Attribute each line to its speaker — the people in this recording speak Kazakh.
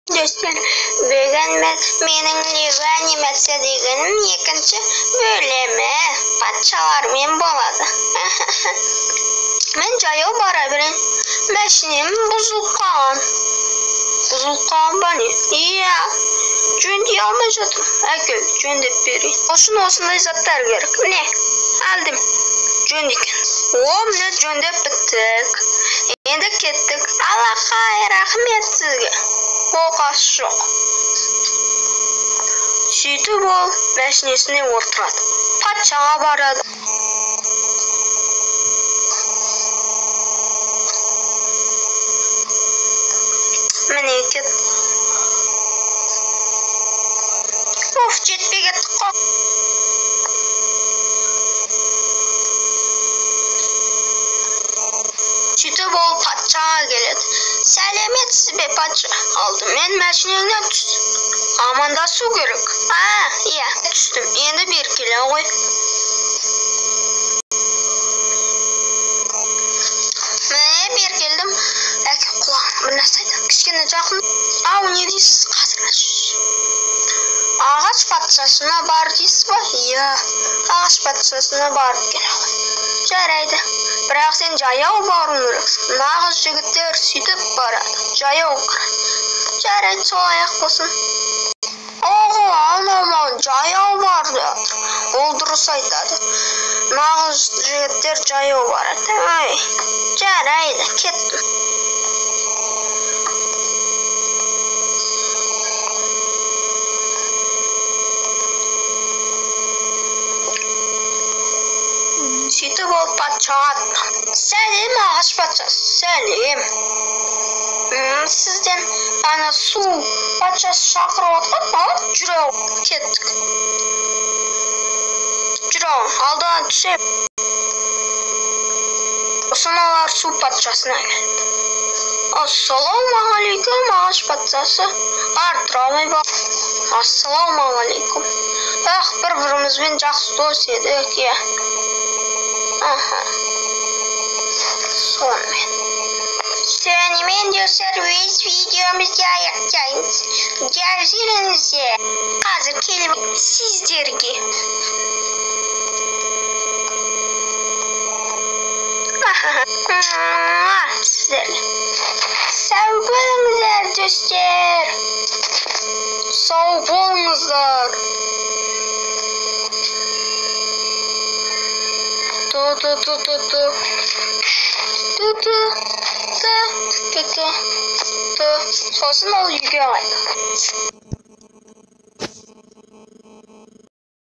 Speaker 1: Dostlar, bugün mening Lego animatsiya deganim ikkinchi bo'limi patchalarмен bo'ladi. Men joyga bora bering. Mashinam buzilib qolgan. Bani? Iya. Jo'ndiy olmashadim. Aka, jo'ndib bering. O'shinday zatlar kerak. Mine, oldim. Jo'ndik. Mine jo'ndib bitdik. Endi ketdik. Allaqay, rahmat sizga. Qo'rqish yo'q. Сөйтіп ол машинесіне отырады. Патшаға барады. Міне кет. Жетпей кеттік қой. Сөйтіп ол патшаға келеді. Сәлеметсіз бе, патша? Алдымен машинеңнен түс. Амандасу керек. Iya, түстім. Енді бері келе ғой. Міне бері келдім. Әке, құлағым бір нәрсе айтады. Кішкене жақын. Ау, не дейсіз? Қазір ағаш патшасына бар дейсіз ба? Иә, ағаш патшасына барып келе ғой. Жарайды. Бірақ сен жаяу баруың керексің. Нағыз жігіттер сөйтіп барады. Жаяу барады. Жарайды, солай-ақ болсын. Анау жаяу барды. Ол дұрыс айтады. Нағыз жігіттер жаяу барады. Жарайды, кеттім. Сөйтіп ол патшаға сәлем, ағаш патшасы, сәлем. Сізден ана су патшасы шақырып отқан, жүре кеттік. Жүре, алдан түсеп. Осыналар су патшасына келді. Ассаламағалейкум, ағаш патшасы. Артырамай бар. Ассаламағалейкум. Бір-бірімізбен жақсы дос едік, иә. Сонымен. Сонымен достар, өз видеомызды аяқтаймыз. Görüşürüz. Қазір келіп сіздерге. Сіздерге. Сау болыңыздар, достар. Сау болыңыздар. Сосын ол үйге қайтады.